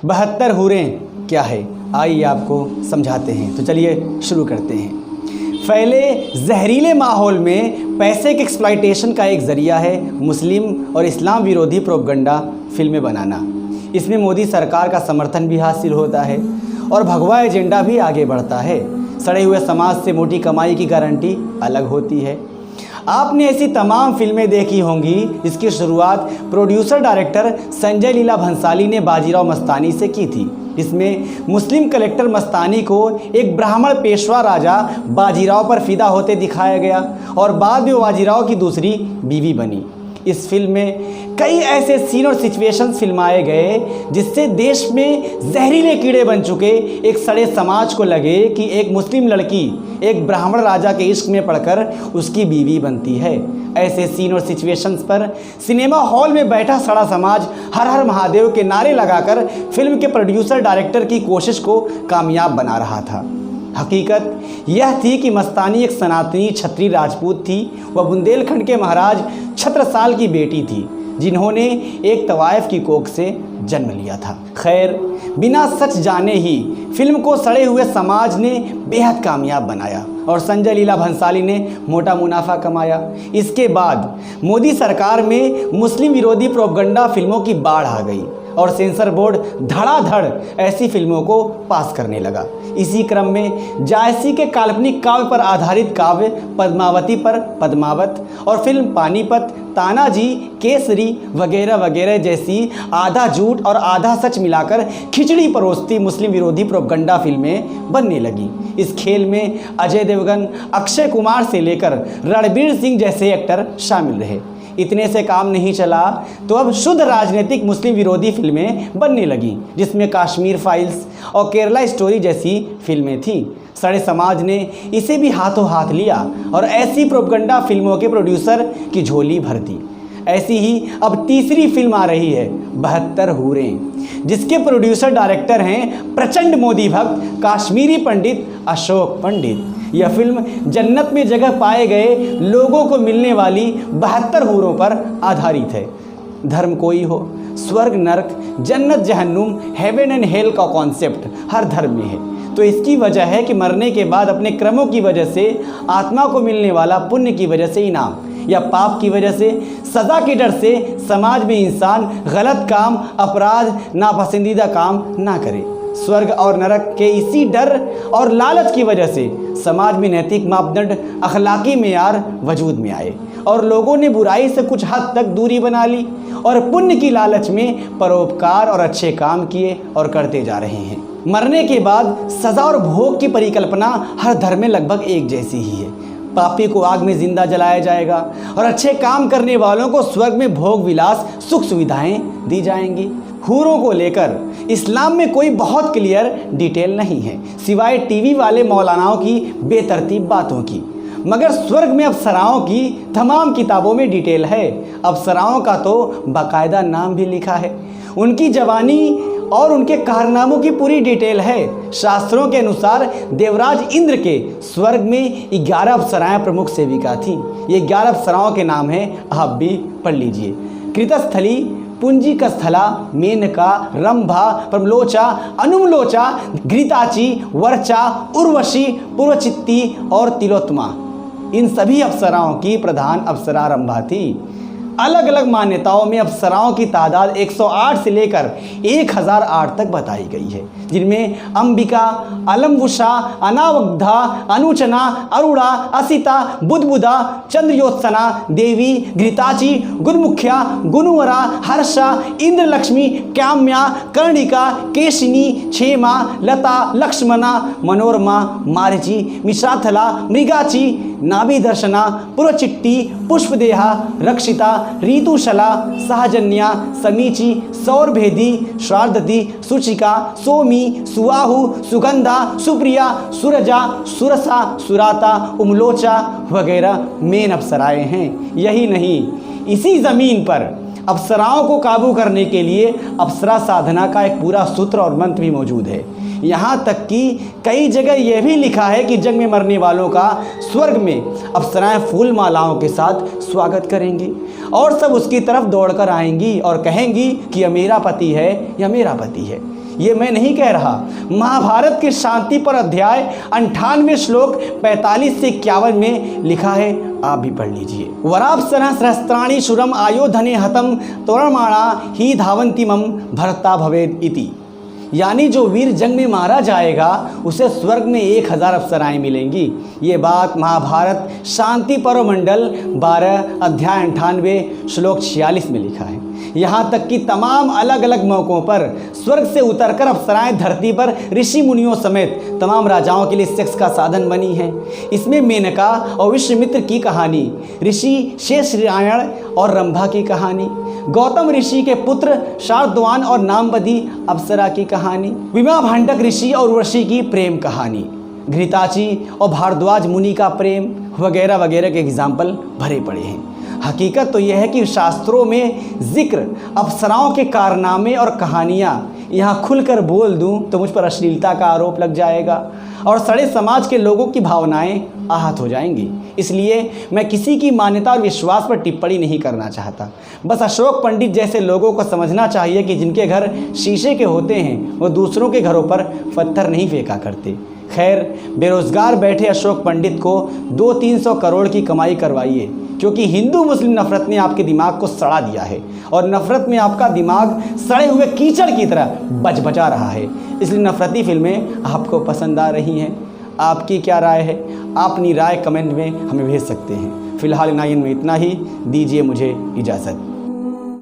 72 हूरें क्या है, आइए आपको समझाते हैं। तो चलिए शुरू करते हैं। फैले जहरीले माहौल में पैसे के एक्सप्लॉयटेशन का एक ज़रिया है मुस्लिम और इस्लाम विरोधी प्रोपगंडा फिल्में बनाना। इसमें मोदी सरकार का समर्थन भी हासिल होता है और भगवा एजेंडा भी आगे बढ़ता है। सड़े हुए समाज से मोटी कमाई की गारंटी अलग होती है। आपने ऐसी तमाम फिल्में देखी होंगी जिसकी शुरुआत प्रोड्यूसर डायरेक्टर संजय लीला भंसाली ने बाजीराव मस्तानी से की थी। इसमें मुस्लिम कलेक्टर मस्तानी को एक ब्राह्मण पेशवा राजा बाजीराव पर फिदा होते दिखाया गया और बाद में बाजीराव की दूसरी बीवी बनी। इस फिल्म में कई ऐसे सीन और सिचुएशंस फिल्माए गए जिससे देश में जहरीले कीड़े बन चुके एक सड़े समाज को लगे कि एक मुस्लिम लड़की एक ब्राह्मण राजा के इश्क में पड़कर उसकी बीवी बनती है। ऐसे सीन और सिचुएशंस पर सिनेमा हॉल में बैठा सड़ा समाज हर हर महादेव के नारे लगाकर फिल्म के प्रोड्यूसर डायरेक्टर की कोशिश को कामयाब बना रहा था। हकीकत यह थी कि मस्तानी एक सनातनी क्षत्रिय राजपूत थी। वह बुंदेलखंड के महाराज छत्रसाल की बेटी थी जिन्होंने एक तवायफ की कोख से जन्म लिया था। खैर, बिना सच जाने ही फिल्म को सड़े हुए समाज ने बेहद कामयाब बनाया और संजय लीला भंसाली ने मोटा मुनाफा कमाया। इसके बाद मोदी सरकार में मुस्लिम विरोधी प्रोपगंडा फिल्मों की बाढ़ आ गई और सेंसर बोर्ड धड़ाधड़ ऐसी फिल्मों को पास करने लगा। इसी क्रम में जायसी के काल्पनिक काव्य पर आधारित काव्य पद्मावती पर पद्मावत और फिल्म पानीपत, तानाजी, केसरी वगैरह वगैरह जैसी आधा झूठ और आधा सच मिलाकर खिचड़ी परोसती मुस्लिम विरोधी प्रोपगंडा फिल्में बनने लगी। इस खेल में अजय देवगन, अक्षय कुमार से लेकर रणबीर सिंह जैसे एक्टर शामिल रहे। इतने से काम नहीं चला तो अब शुद्ध राजनीतिक मुस्लिम विरोधी फिल्में बनने लगीं जिसमें कश्मीर फाइल्स और केरला स्टोरी जैसी फिल्में थीं। सड़े समाज ने इसे भी हाथों हाथ लिया और ऐसी प्रोपगंडा फिल्मों के प्रोड्यूसर की झोली भर दी। ऐसी ही अब तीसरी फिल्म आ रही है 72 हूरें, जिसके प्रोड्यूसर डायरेक्टर हैं प्रचंड मोदी भक्त काश्मीरी पंडित अशोक पंडित। यह फिल्म जन्नत में जगह पाए गए लोगों को मिलने वाली 72 हूरों पर आधारित है। धर्म कोई हो, स्वर्ग नरक, जन्नत जहन्नुम, हेवन एंड हेल का कॉन्सेप्ट हर धर्म में है। तो इसकी वजह है कि मरने के बाद अपने कर्मों की वजह से आत्मा को मिलने वाला पुण्य की वजह से इनाम या पाप की वजह से सज़ा के डर से समाज में इंसान गलत काम, अपराध, नापसंदीदा काम ना करे। स्वर्ग और नरक के इसी डर और लालच की वजह से समाज में नैतिक मापदंड, अखलाकी मेयार वजूद में आए और लोगों ने बुराई से कुछ हद तक दूरी बना ली और पुण्य की लालच में परोपकार और अच्छे काम किए और करते जा रहे हैं। मरने के बाद सज़ा और भोग की परिकल्पना हर धर्म में लगभग एक जैसी ही है। पापी को आग में जिंदा जलाया जाएगा और अच्छे काम करने वालों को स्वर्ग में भोग विलास सुख सुविधाएं दी जाएंगी। हूरों को लेकर इस्लाम में कोई बहुत क्लियर डिटेल नहीं है सिवाय टीवी वाले मौलानाओं की बेतरतीब बातों की, मगर स्वर्ग में अप्सराओं की तमाम किताबों में डिटेल है। अप्सराओं का तो बाकायदा नाम भी लिखा है, उनकी जवानी और उनके कारनामों की पूरी डिटेल है। शास्त्रों के अनुसार देवराज इंद्र के स्वर्ग में 11 अप्सराएं प्रमुख सेविका थीं। ये 11 अप्सराओं के नाम हैं, आप भी पढ़ लीजिए। कृतस्थली, पुंजिकस्थला, मेनका, रंभा, प्रमलोचा, अनुमलोचा, घृताची, वर्चा, उर्वशी, पूर्वचित्ती और तिलोत्तमा। इन सभी अप्सराओं की प्रधान अप्सरा रंभा थी। अलग अलग मान्यताओं में अप्सराओं की तादाद 108 से लेकर 1008 तक बताई गई है, जिनमें अंबिका, अलमवुषा, अनावग्धा, अनुचना, अरुणा, असिता, बुधबुधा, चंद्रयोत्सना, देवी, घृताची, गुणमुख्या, गुणवरा, हर्षा, इंद्रलक्ष्मी, काम्या, कर्णिका, केशिनी, क्षेमा, लता, लक्ष्मणा, मनोरमा, मार्जी, मिश्राथला, मृगाची, नाभि दर्शना, पुरचिट्टी, पुष्पदेहा, रक्षिता, ऋतुशला, सहजन्या, समीची, सौरभेदी, श्राद्धति, सुचिका, सोमी, सुवाहु, सुगंधा, सुप्रिया, सुरजा, सुरसा, सुराता, उमलोचा वगैरह मेन अप्सराएं हैं। यही नहीं, इसी ज़मीन पर अप्सराओं को काबू करने के लिए अप्सरा साधना का एक पूरा सूत्र और मंत्र भी मौजूद है। यहाँ तक कि कई जगह यह भी लिखा है कि जंग में मरने वालों का स्वर्ग में अप्सराएं फूल मालाओं के साथ स्वागत करेंगी और सब उसकी तरफ दौड़कर आएंगी और कहेंगी कि यह मेरा पति है, यह मेरा पति है। ये मैं नहीं कह रहा, महाभारत के शांति पर अध्याय 98 श्लोक 45 से 51 में लिखा है, आप भी पढ़ लीजिए। वरापसरः सहस्त्राणि शूरम आयोधने हतम तोरणमाणा ही धावन्ति मम भर्ता भवेद इति। यानी जो वीर जंग में मारा जाएगा उसे स्वर्ग में 1000 अप्सराएं मिलेंगी। ये बात महाभारत शांति पर्व मंडल 12 अध्याय 98 श्लोक 46 में लिखा है। यहाँ तक कि तमाम अलग अलग मौक़ों पर स्वर्ग से उतरकर अप्सराएं धरती पर ऋषि मुनियों समेत तमाम राजाओं के लिए सेक्स का साधन बनी हैं। इसमें मेनका और विश्वामित्र की कहानी, ऋषि शेषनारायण और रंभा की कहानी, गौतम ऋषि के पुत्र शार्दूल और नामवदी अप्सरा की कहानी, विवाभांडक ऋषि और उर्वशी की प्रेम कहानी, घृताची और भारद्वाज मुनि का प्रेम वगैरह वगैरह के एग्जाम्पल भरे पड़े हैं। हकीकत तो यह है कि शास्त्रों में जिक्र अप्सराओं के कारनामे और कहानियाँ यहाँ खुलकर बोल दूँ तो मुझ पर अश्लीलता का आरोप लग जाएगा और सड़े समाज के लोगों की भावनाएं आहत हो जाएंगी। इसलिए मैं किसी की मान्यता और विश्वास पर टिप्पणी नहीं करना चाहता। बस अशोक पंडित जैसे लोगों को समझना चाहिए कि जिनके घर शीशे के होते हैं वो दूसरों के घरों पर पत्थर नहीं फेंका करते। खैर, बेरोजगार बैठे अशोक पंडित को 200-300 करोड़ की कमाई करवाइए, क्योंकि हिंदू मुस्लिम नफरत ने आपके दिमाग को सड़ा दिया है और नफरत में आपका दिमाग सड़े हुए कीचड़ की तरह बचा रहा है। इसलिए नफरती फिल्में आपको पसंद आ रही हैं। आपकी क्या राय है? आप अपनी राय कमेंट में हमें भेज सकते हैं। फिलहाल इन में इतना ही, दीजिए मुझे इजाज़त।